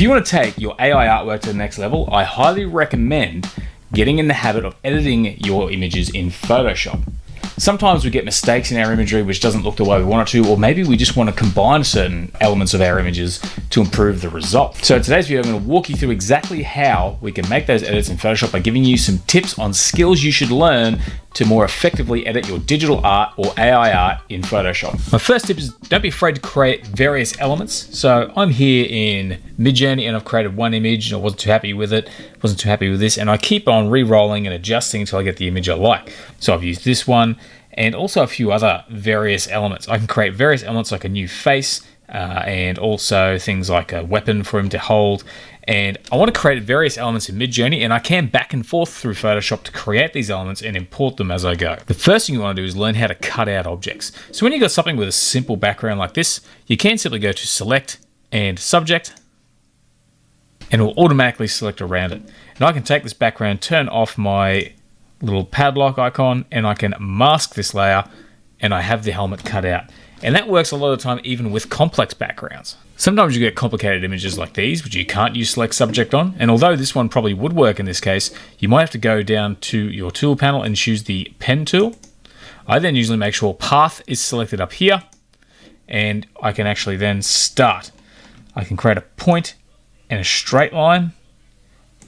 If you want to take your AI artwork to the next level, I highly recommend getting in the habit of editing your images in Photoshop. Sometimes we get mistakes in our imagery which doesn't look the way we want it to, or maybe we just want to combine certain elements of our images to improve the result. So in today's video, I'm going to walk you through exactly how we can make those edits in Photoshop by giving you some tips on skills you should learn to more effectively edit your digital art or AI art in Photoshop. My first tip is don't be afraid to create various elements. So I'm here in Midjourney and I've created one image and I wasn't too happy with it, wasn't too happy with this, and I keep on re-rolling and adjusting until I get the image I like. So I've used this one and also a few other various elements. I can create various elements like a new face and also things like a weapon for him to hold. And I want to create various elements in Midjourney, and I can back and forth through Photoshop to create these elements and import them as I go. The first thing you want to do is learn how to cut out objects. So when you've got something with a simple background like this, you can simply go to Select and Subject, and it will automatically select around it. And I can take this background, turn off my little padlock icon, and I can mask this layer, and I have the helmet cut out. And that works a lot of the time even with complex backgrounds. Sometimes you get complicated images like these, which you can't use Select Subject on. And although this one probably would work in this case, you might have to go down to your tool panel and choose the pen tool. I then usually make sure Path is selected up here, and I can actually then start. I can create a point and a straight line,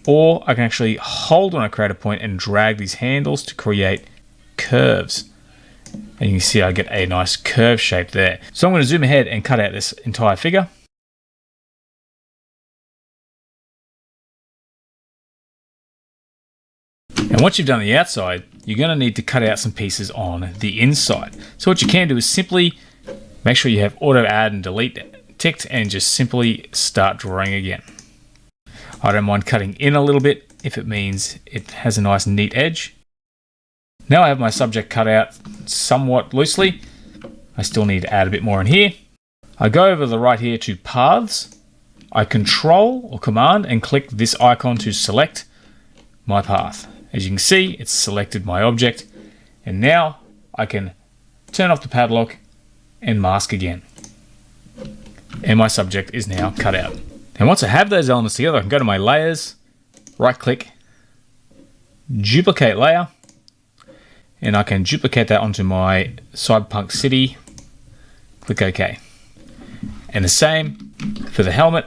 or I can actually hold when I create a point and drag these handles to create curves. And you can see I get a nice curve shape there. So I'm going to zoom ahead and cut out this entire figure. And once you've done the outside, you're going to need to cut out some pieces on the inside. So what you can do is simply make sure you have auto add and delete ticked and just simply start drawing again. I don't mind cutting in a little bit if it means it has a nice neat edge. Now I have my subject cut out somewhat loosely. I still need to add a bit more in here. I go over to the right here to Paths. I Control or Command and click this icon to select my path. As you can see, it's selected my object. And now I can turn off the padlock and mask again. And my subject is now cut out. And once I have those elements together, I can go to my layers, right click, duplicate layer, and I can duplicate that onto my Cyberpunk City, click OK. And the same for the helmet.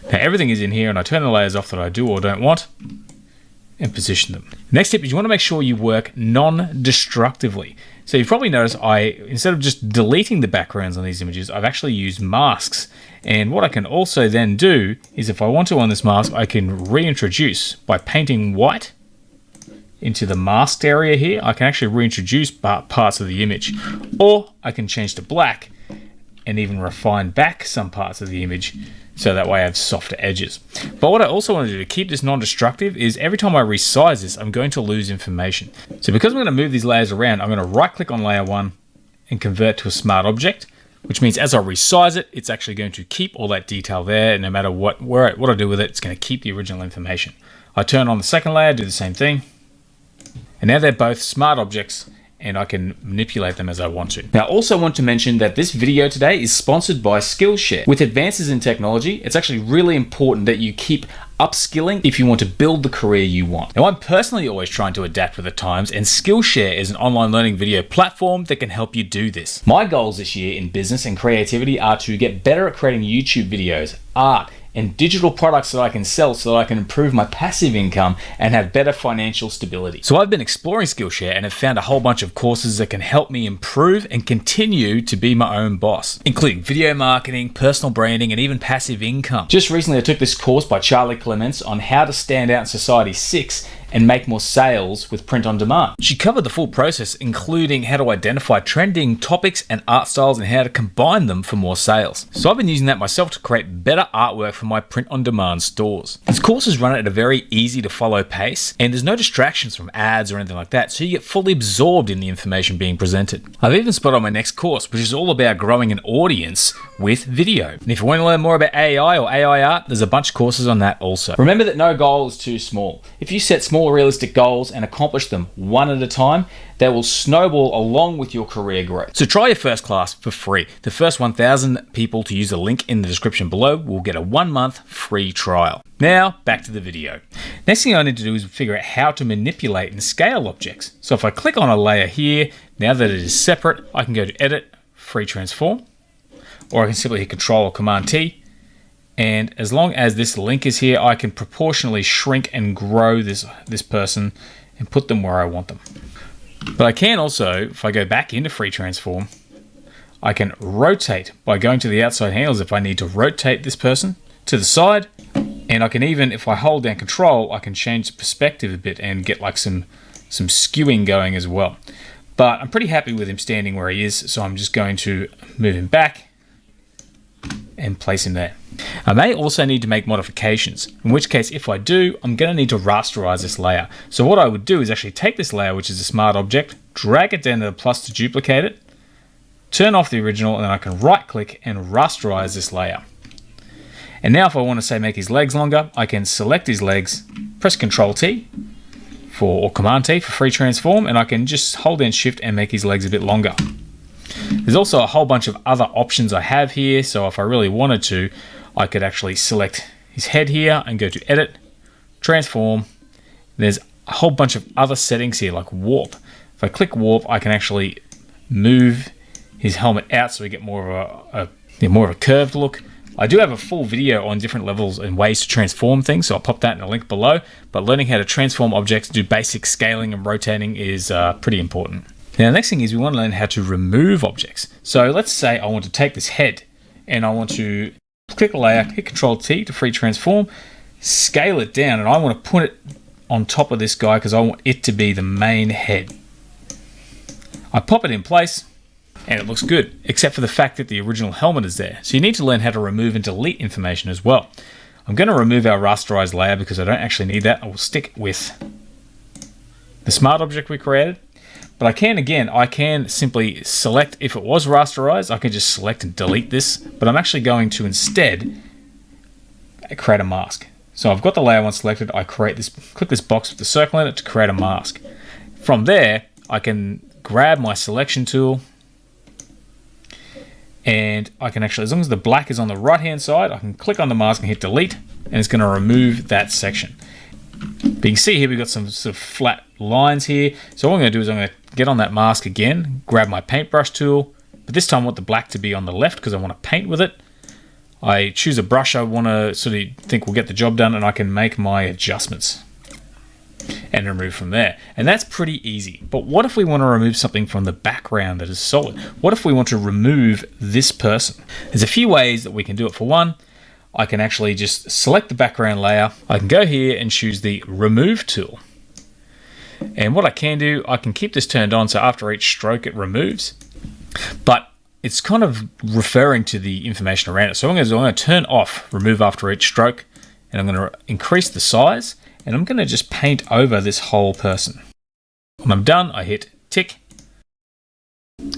Now everything is in here, and I turn the layers off that I do or don't want and position them. Next tip is you want to make sure you work non-destructively. So you've probably noticed instead of just deleting the backgrounds on these images, I've actually used masks. And what I can also then do is if I want to on this mask, I can reintroduce by painting white into the masked area here. I can actually reintroduce parts of the image, or I can change to black and even refine back some parts of the image so that way I have softer edges. But what I also want to do to keep this non-destructive is every time I resize this, I'm going to lose information. So because I'm going to move these layers around, I'm going to right click on layer 1 and convert to a smart object, which means as I resize it, it's actually going to keep all that detail there, and no matter what I do with it, it's going to keep the original information. I turn on the second layer, do the same thing, and now they're both smart objects, and I can manipulate them as I want to. Now, I also want to mention that this video today is sponsored by Skillshare. With advances in technology, it's actually really important that you keep upskilling if you want to build the career you want. Now, I'm personally always trying to adapt with the times, and Skillshare is an online learning video platform that can help you do this. My goals this year in business and creativity are to get better at creating YouTube videos, art, and digital products that I can sell so that I can improve my passive income and have better financial stability. So I've been exploring Skillshare and have found a whole bunch of courses that can help me improve and continue to be my own boss, including video marketing, personal branding, and even passive income. Just recently I took this course by Charlie Clements on how to stand out in Society 6 and make more sales with print on demand. She covered the full process, including how to identify trending topics and art styles and how to combine them for more sales. So I've been using that myself to create better artwork for my print on demand stores. This course is run at a very easy to follow pace, and there's no distractions from ads or anything like that, so you get fully absorbed in the information being presented. I've even spotted on my next course, which is all about growing an audience with video. And if you want to learn more about AI or AI art, there's a bunch of courses on that also. Remember that no goal is too small. If you set small small realistic goals and accomplish them one at a time, they will snowball along with your career growth. So try your first class for free. The first 1,000 people to use the link in the description below will get a 1-month free trial. Now, back to the video. Next thing I need to do is figure out how to manipulate and scale objects. So if I click on a layer here, now that it is separate, I can go to Edit, Free Transform, or I can simply hit Control or Command T. And as long as this link is here, I can proportionally shrink and grow this person and put them where I want them. But I can also, if I go back into Free Transform, I can rotate by going to the outside handles if I need to rotate this person to the side. And I can even, if I hold down Control, I can change the perspective a bit and get like some skewing going as well. But I'm pretty happy with him standing where he is, so I'm just going to move him back and place him there. I may also need to make modifications, in which case if I do, I'm going to need to rasterize this layer. So what I would do is actually take this layer, which is a smart object, drag it down to the plus to duplicate it, turn off the original, and then I can right click and rasterize this layer. And now if I want to say make his legs longer, I can select his legs, press Ctrl T or Command T for free transform, and I can just hold down Shift and make his legs a bit longer. There's also a whole bunch of other options I have here, so if I really wanted to, I could actually select his head here and go to Edit, Transform. There's a whole bunch of other settings here like Warp. If I click Warp, I can actually move his helmet out so we get more of a curved look. I do have a full video on different levels and ways to transform things, so I'll pop that in a link below. But learning how to transform objects, do basic scaling and rotating is pretty important. Now, the next thing is we want to learn how to remove objects. So let's say I want to take this head and I want to click a layer, hit Control T to free transform, scale it down, and I want to put it on top of this guy because I want it to be the main head. I pop it in place and it looks good, except for the fact that the original helmet is there. So you need to learn how to remove and delete information as well. I'm going to remove our rasterized layer because I don't actually need that. I will stick with the smart object we created. But I can simply select, if it was rasterized, I can just select and delete this. But I'm actually going to instead create a mask. So I've got the layer one selected. I click this box with the circle in it to create a mask. From there, I can grab my selection tool, and I can actually, as long as the black is on the right hand side, I can click on the mask and hit delete, and it's going to remove that section. But you can see here we've got some sort of flat lines here. So what I'm going to do is I'm going to get on that mask again, grab my paintbrush tool, but this time I want the black to be on the left because I want to paint with it. I choose a brush I want to sort of think will get the job done, and I can make my adjustments and remove from there. And that's pretty easy. But what if we want to remove something from the background that is solid? What if we want to remove this person? There's a few ways that we can do it. For one, I can actually just select the background layer. I can go here and choose the remove tool. And what I can do, I can keep this turned on so after each stroke it removes. But it's kind of referring to the information around it. So I'm going to turn off remove after each stroke, and I'm going to increase the size, and I'm going to just paint over this whole person. When I'm done, I hit tick,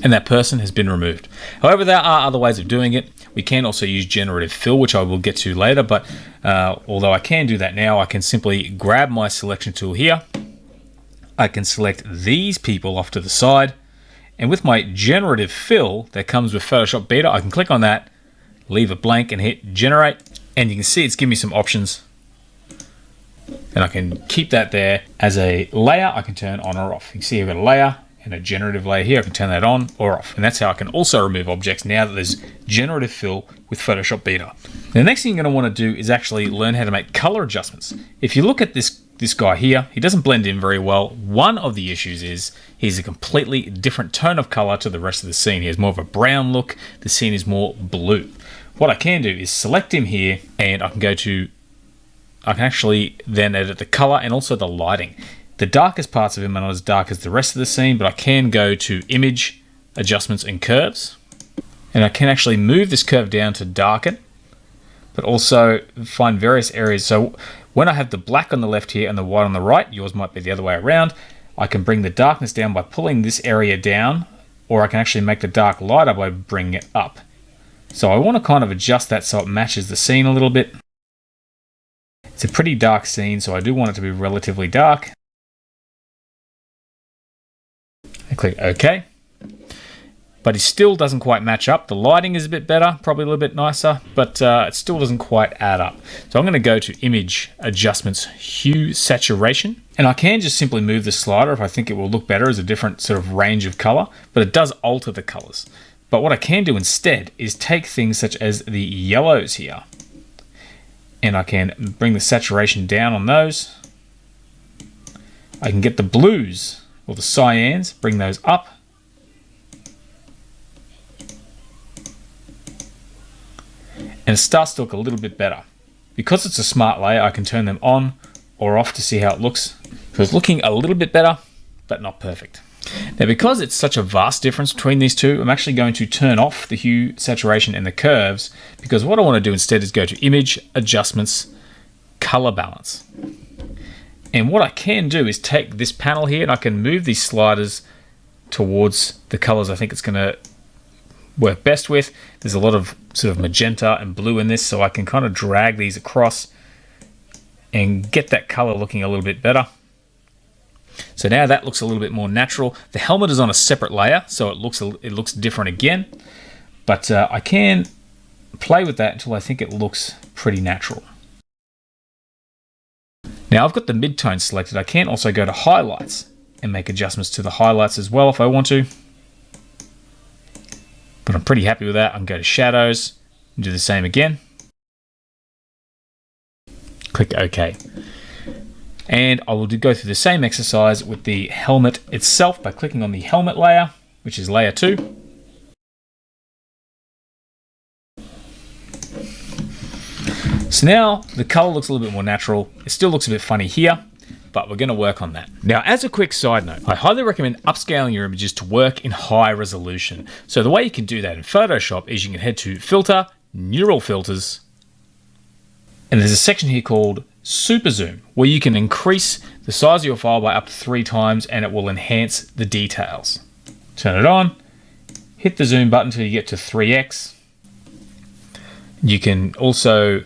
and that person has been removed. However, there are other ways of doing it. We can also use generative fill, which I will get to later, but although I can do that now, I can simply grab my selection tool here. I can select these people off to the side, and with my generative fill that comes with Photoshop Beta, I can click on that, leave it blank, and hit generate, and you can see it's giving me some options. And I can keep that there as a layer. I can turn on or off. You can see I've got a layer and a generative layer here. I can turn that on or off. And that's how I can also remove objects now that there's generative fill with Photoshop Beta. The next thing you're going to want to do is actually learn how to make color adjustments. If you look at this guy here, he doesn't blend in very well. One of the issues is he's a completely different tone of color to the rest of the scene. He has more of a brown look. The scene is more blue. What I can do is select him here, and I can actually then edit the color and also the lighting. The darkest parts of him are not as dark as the rest of the scene, but I can go to Image, Adjustments, and Curves. And I can actually move this curve down to darken, but also find various areas. So when I have the black on the left here and the white on the right, yours might be the other way around, I can bring the darkness down by pulling this area down, or I can actually make the dark lighter by bringing it up. So I want to kind of adjust that so it matches the scene a little bit. It's a pretty dark scene, so I do want it to be relatively dark. I click OK. But it still doesn't quite match up. The lighting is a bit better, probably a little bit nicer, but it still doesn't quite add up. So I'm going to go to Image Adjustments, Hue Saturation, and I can just simply move the slider if I think it will look better as a different sort of range of color, but it does alter the colors. But what I can do instead is take things such as the yellows here, and I can bring the saturation down on those. I can get the blues or the cyans, bring those up. And it starts to look a little bit better. Because it's a smart layer, I can turn them on or off to see how it looks. So it's looking a little bit better, but not perfect. Now, because it's such a vast difference between these two, I'm actually going to turn off the hue, saturation, and the curves, because what I want to do instead is go to Image, Adjustments, Color Balance. And what I can do is take this panel here and I can move these sliders towards the colors I think it's going to work best with. There's a lot of sort of magenta and blue in this, so I can kind of drag these across and get that color looking a little bit better. So now that looks a little bit more natural. The helmet is on a separate layer, so it looks different again, but I can play with that until I think it looks pretty natural. Now I've got the midtone selected. I can also go to highlights and make adjustments to the highlights as well if I want to. But I'm pretty happy with that. I can go to shadows and do the same again. Click OK. And I will go through the same exercise with the helmet itself by clicking on the helmet layer, which is layer 2. So now the color looks a little bit more natural. It still looks a bit funny here, but we're going to work on that. Now, as a quick side note, I highly recommend upscaling your images to work in high resolution. So the way you can do that in Photoshop is you can head to Filter, Neural Filters, and there's a section here called Super Zoom, where you can increase the size of your file by up to 3 times and it will enhance the details. Turn it on, hit the zoom button until you get to 3x. You can also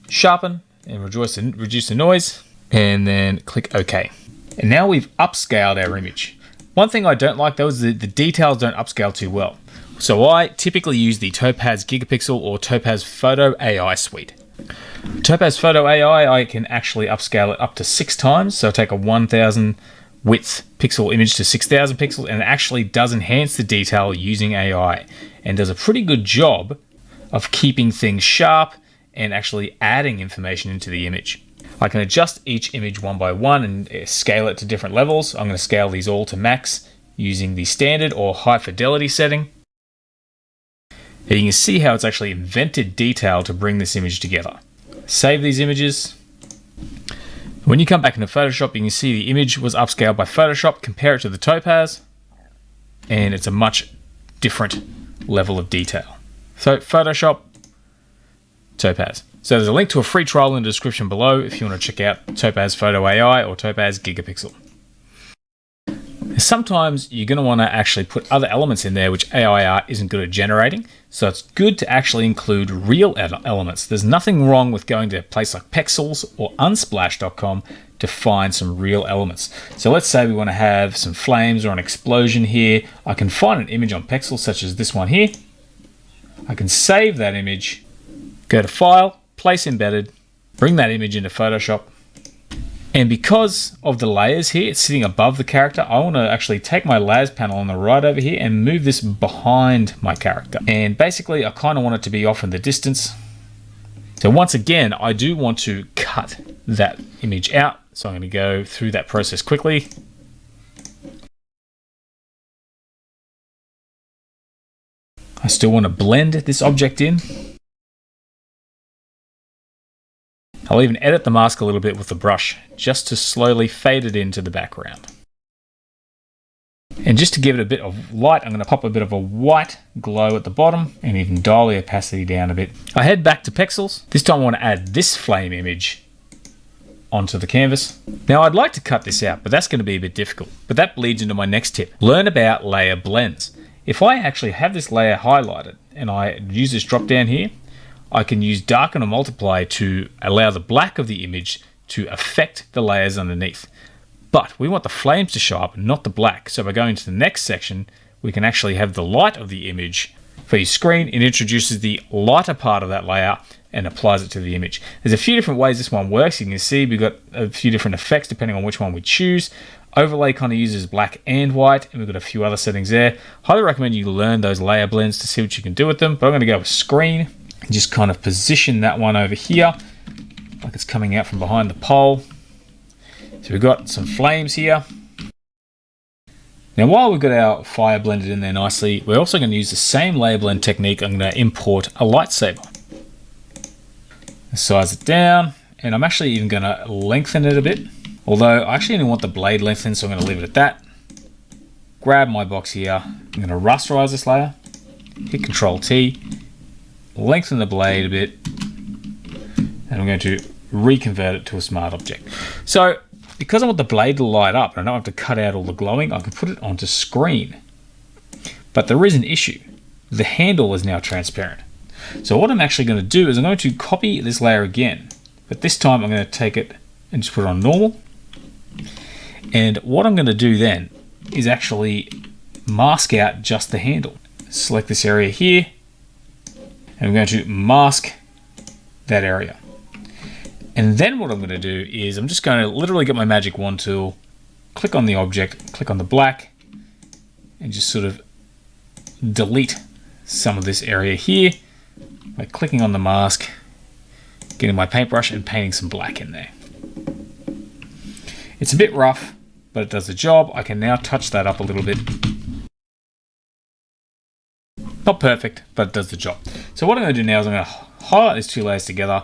sharpen and reduce the noise, and then click OK. And now we've upscaled our image. One thing I don't like though is the details don't upscale too well. So I typically use the Topaz Gigapixel or Topaz Photo AI suite. Topaz Photo AI, I can actually upscale it up to 6 times. So take a 1000 width pixel image to 6000 pixels, and it actually does enhance the detail using AI and does a pretty good job of keeping things sharp and actually adding information into the image. I can adjust each image one by one and scale it to different levels. I'm going to scale these all to max using the standard or high fidelity setting. And you can see how it's actually invented detail to bring this image together. Save these images. When you come back into Photoshop, you can see the image was upscaled by Photoshop. Compare it to the Topaz, and it's a much different level of detail. So Photoshop, Topaz. So there's a link to a free trial in the description below if you want to check out Topaz Photo AI or Topaz Gigapixel. Sometimes you're going to want to actually put other elements in there which AI art isn't good at generating, so it's good to actually include real elements. There's nothing wrong with going to a place like Pexels or unsplash.com to find some real elements. So let's say we want to have some flames or an explosion here. I can find an image on Pexels such as this one here. I can save that image, go to File, Place Embedded, bring that image into Photoshop. And because of the layers here, it's sitting above the character, I want to actually take my layers panel on the right over here and move this behind my character. And basically, I kind of want it to be off in the distance. So once again, I do want to cut that image out. So I'm going to go through that process quickly. I still want to blend this object in. I'll even edit the mask a little bit with the brush just to slowly fade it into the background. And just to give it a bit of light, I'm going to pop a bit of a white glow at the bottom and even dial the opacity down a bit. I head back to Pexels. This time I want to add this flame image onto the canvas. Now I'd like to cut this out, but that's going to be a bit difficult. But that bleeds into my next tip. Learn about layer blends. If I actually have this layer highlighted and I use this drop down here, I can use darken or multiply to allow the black of the image to affect the layers underneath. But we want the flames to show up, not the black. So by going to the next section, we can actually have the light of the image. For your screen, it introduces the lighter part of that layer and applies it to the image. There's a few different ways this one works. You can see we've got a few different effects depending on which one we choose. Overlay kind of uses black and white, and we've got a few other settings there. Highly recommend you learn those layer blends to see what you can do with them. But I'm going to go with screen and just kind of position that one over here like it's coming out from behind the pole. So we've got some flames here. Now while we've got our fire blended in there nicely, we're also going to use the same layer blend technique. I'm going to import a lightsaber. Size it down, and I'm actually even going to lengthen it a bit. Although I actually only want the blade lengthened, so I'm going to leave it at that. Grab my box here. I'm going to rasterize this layer. Hit Control T. Lengthen the blade a bit. And I'm going to reconvert it to a smart object. So because I want the blade to light up and I don't have to cut out all the glowing, I can put it onto screen. But there is an issue. The handle is now transparent. So what I'm actually going to do is I'm going to copy this layer again, but this time I'm going to take it and just put it on normal. And what I'm going to do then is actually mask out just the handle. Select this area here, and I'm going to mask that area. And then what I'm going to do is I'm just going to literally get my magic wand tool, click on the object, click on the black, and just sort of delete some of this area here by clicking on the mask, getting my paintbrush and painting some black in there. It's a bit rough, but it does the job. I can now touch that up a little bit. Not perfect, but it does the job. So what I'm going to do now is I'm going to highlight these two layers together,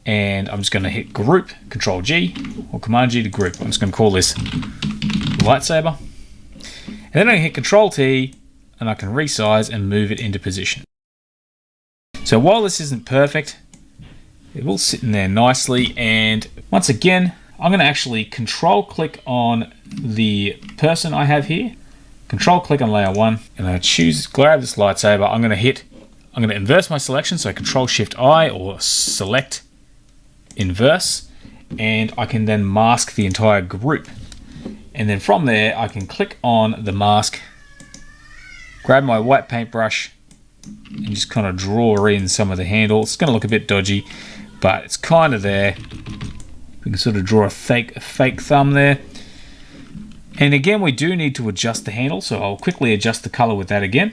and I'm just going to hit Group, Control G, or Command G to group. I'm just going to call this lightsaber. And then I can hit Control T, and I can resize and move it into position. So while this isn't perfect, it will sit in there nicely. And once again, I'm going to actually control click on the person I have here, control click on layer 1, and I grab this lightsaber. I'm going to inverse my selection, so Control Shift I or select inverse, and I can then mask the entire group. And then from there, I can click on the mask, grab my white paintbrush, and just kind of draw in some of the handle. It's going to look a bit dodgy, but it's kind of there. We can sort of draw a fake thumb there. And again, we do need to adjust the handle, so I'll quickly adjust the color with that again.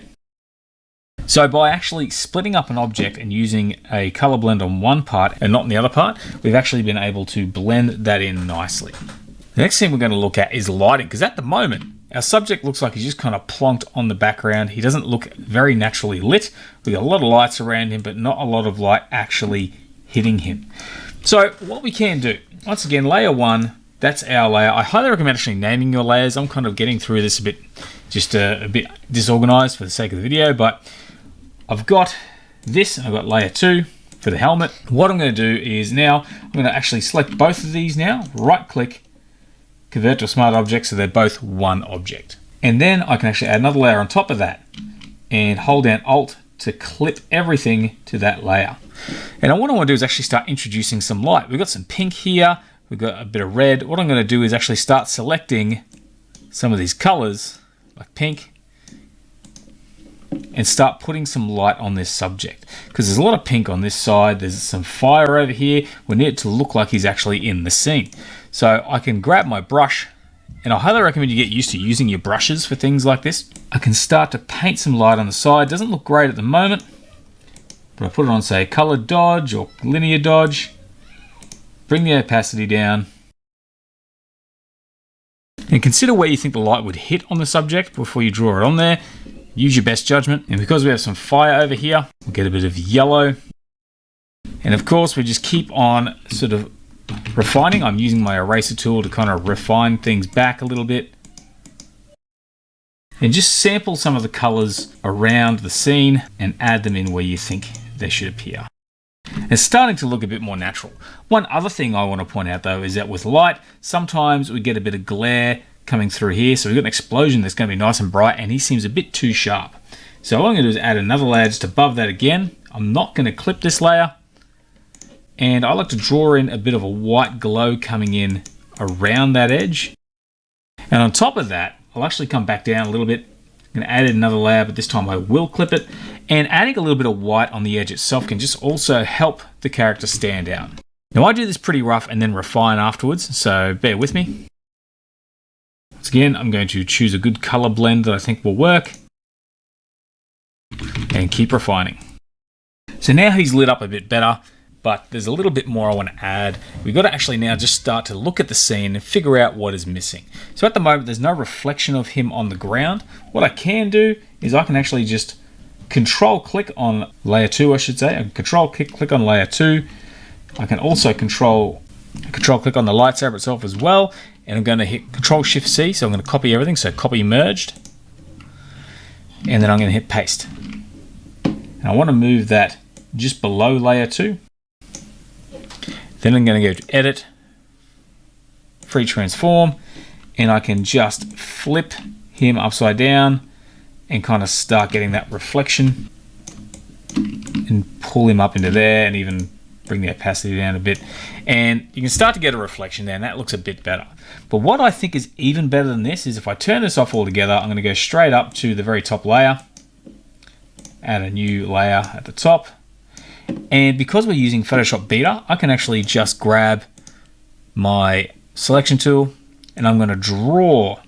So by actually splitting up an object and using a color blend on one part and not on the other part, we've actually been able to blend that in nicely. The next thing we're going to look at is lighting, because at the moment, our subject looks like he's just kind of plonked on the background. He doesn't look very naturally lit. We've got a lot of lights around him, but not a lot of light actually hitting him. So what we can do, once again, layer 1, that's our layer. I highly recommend actually naming your layers. I'm kind of getting through this a bit disorganized for the sake of the video, but I've got this, and I've got layer 2 for the helmet. What I'm going to do is now, I'm going to actually select both of these now, right click, convert to a smart object, so they're both one object. And then I can actually add another layer on top of that and hold down Alt to clip everything to that layer. And what I want to do is actually start introducing some light. We've got some pink here, we've got a bit of red. What I'm going to do is actually start selecting some of these colors, like pink, and start putting some light on this subject. Because there's a lot of pink on this side, there's some fire over here. We need it to look like he's actually in the scene. So I can grab my brush, and I highly recommend you get used to using your brushes for things like this. I can start to paint some light on the side. Doesn't look great at the moment, but I put it on, say, colored dodge or linear dodge. Bring the opacity down. And consider where you think the light would hit on the subject before you draw it on there. Use your best judgment. And because we have some fire over here, we'll get a bit of yellow. And of course, we just keep on sort of refining. I'm using my eraser tool to kind of refine things back a little bit. And just sample some of the colors around the scene and add them in where you think they should appear. It's starting to look a bit more natural. One other thing I want to point out though is that with light, sometimes we get a bit of glare coming through here. So we've got an explosion that's going to be nice and bright, and he seems a bit too sharp. So what I'm going to do is add another layer just above that again. I'm not going to clip this layer. And I like to draw in a bit of a white glow coming in around that edge. And on top of that, I'll actually come back down a little bit. I'm going to add in another layer, but this time I will clip it. And adding a little bit of white on the edge itself can just also help the character stand out. Now I do this pretty rough and then refine afterwards, so bear with me. Once again, I'm going to choose a good color blend that I think will work and keep refining. So now he's lit up a bit better, but there's a little bit more I want to add. We've got to actually now just start to look at the scene and figure out what is missing. So at the moment, there's no reflection of him on the ground. What I can do is I can actually just control click on layer 2, I should say. I can control click on layer 2. I can also control click on the lightsaber itself as well. And I'm going to hit Control Shift C. So I'm going to copy everything. So copy merged. And then I'm going to hit paste. And I want to move that just below layer 2. Then I'm going to go to edit, free transform, and I can just flip him upside down and kind of start getting that reflection and pull him up into there and even bring the opacity down a bit. And you can start to get a reflection there, and that looks a bit better. But what I think is even better than this is if I turn this off altogether, I'm going to go straight up to the very top layer, add a new layer at the top. And because we're using Photoshop Beta, I can actually just grab my selection tool and I'm going to draw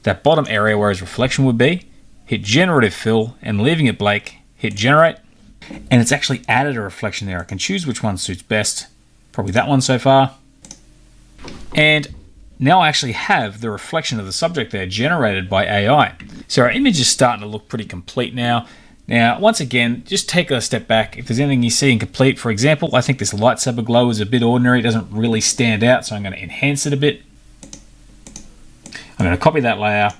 that bottom area where his reflection would be, hit generative fill, and leaving it blank, hit generate. And it's actually added a reflection there. I can choose which one suits best, probably that one so far. And now I actually have the reflection of the subject there generated by AI. So our image is starting to look pretty complete now. Now, once again, just take a step back. If there's anything you see incomplete, for example, I think this lightsaber glow is a bit ordinary. It doesn't really stand out, so I'm going to enhance it a bit. I'm going to copy that layer.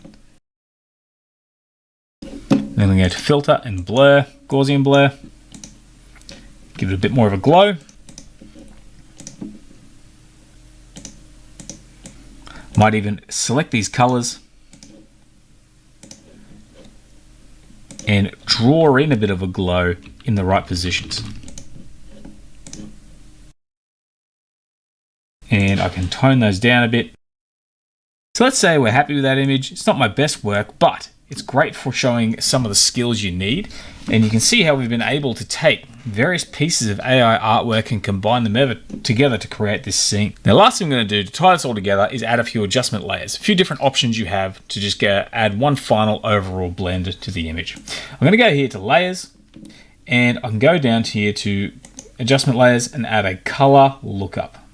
Then I'm going to go to filter and blur, Gaussian blur. Give it a bit more of a glow. Might even select these colors and draw in a bit of a glow in the right positions. And I can tone those down a bit. So let's say we're happy with that image. It's not my best work, but it's great for showing some of the skills you need. And you can see how we've been able to take various pieces of AI artwork and combine them together to create this scene. Now, last thing I'm going to do to tie this all together is add a few adjustment layers, a few different options you have to just add one final overall blend to the image. I'm going to go here to layers, and I can go down to here to adjustment layers and add a color lookup.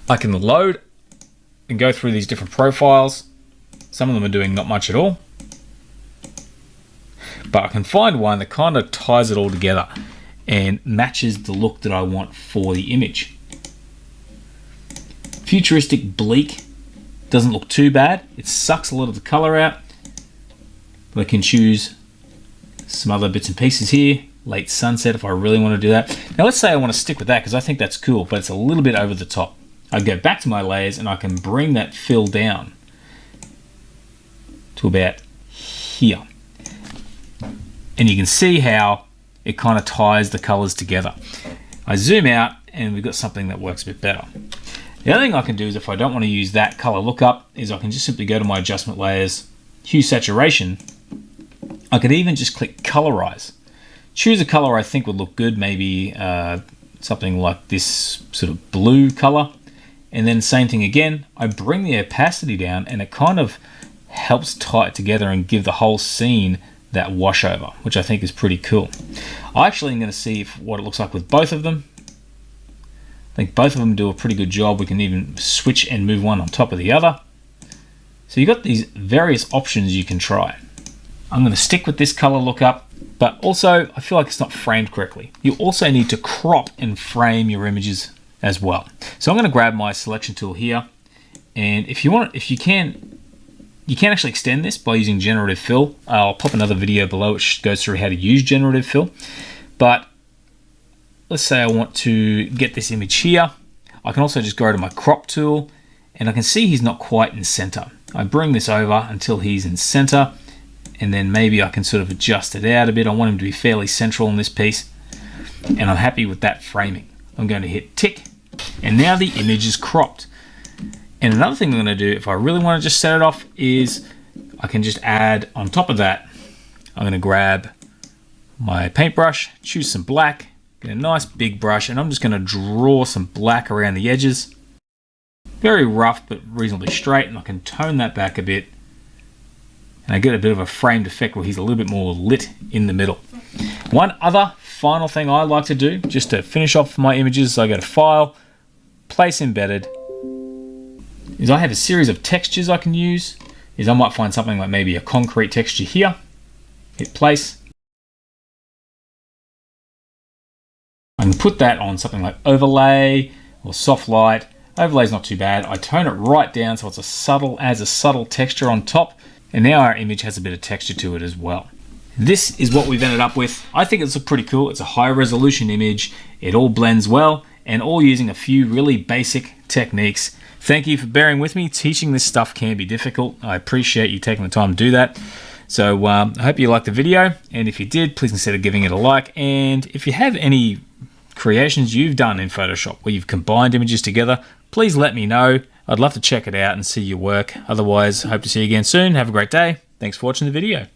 I can load and go through these different profiles. Some of them are doing not much at all. But I can find one that kind of ties it all together and matches the look that I want for the image. Futuristic bleak doesn't look too bad. It sucks a lot of the color out. But I can choose some other bits and pieces here. Late sunset if I really want to do that. Now let's say I want to stick with that because I think that's cool, but it's a little bit over the top. I go back to my layers and I can bring that fill down to about here. And you can see how it kind of ties the colors together. I zoom out and we've got something that works a bit better. The other thing I can do is if I don't want to use that color lookup is I can just simply go to my adjustment layers, hue saturation. I could even just click colorize. Choose a color I think would look good, maybe something like this sort of blue color. And then same thing again, I bring the opacity down and it kind of helps tie it together and give the whole scene that wash over, which I think is pretty cool. I actually am going to see what it looks like with both of them. I think both of them do a pretty good job. We can even switch and move one on top of the other. So you've got these various options you can try. I'm going to stick with this color lookup, but also I feel like it's not framed correctly. You also need to crop and frame your images as well. So I'm going to grab my selection tool here, and if you can actually extend this by using generative fill. I'll pop another video below which goes through how to use generative fill. But let's say I want to get this image here. I can also just go to my crop tool and I can see he's not quite in center. I bring this over until he's in center, and then maybe I can sort of adjust it out a bit. I want him to be fairly central in this piece. and I'm happy with that framing. I'm going to hit tick, and now the image is cropped. And another thing I'm going to do, if I really want to just set it off, is I can just add on top of that, I'm going to grab my paintbrush, choose some black, get a nice big brush, and I'm just going to draw some black around the edges. Very rough, but reasonably straight, and I can tone that back a bit. And I get a bit of a framed effect where he's a little bit more lit in the middle. One other final thing I like to do, just to finish off my images, so I go to File, Place Embedded, is I have a series of textures I can use. Is I might find something like maybe a concrete texture here, hit Place. I can put that on something like Overlay or Soft Light. Overlay's not too bad. I tone it right down so it's a subtle texture on top, and now our image has a bit of texture to it as well. This is what we've ended up with. I think it's pretty cool. It's a high resolution image. It all blends well, and all using a few really basic techniques. Thank you for bearing with me. Teaching this stuff can be difficult. I appreciate you taking the time to do that. So I hope you liked the video, and if you did, please consider giving it a like. And if you have any creations you've done in Photoshop where you've combined images together, please let me know. I'd love to check it out and see your work. Otherwise, hope to see you again soon. Have a great day. Thanks for watching the video.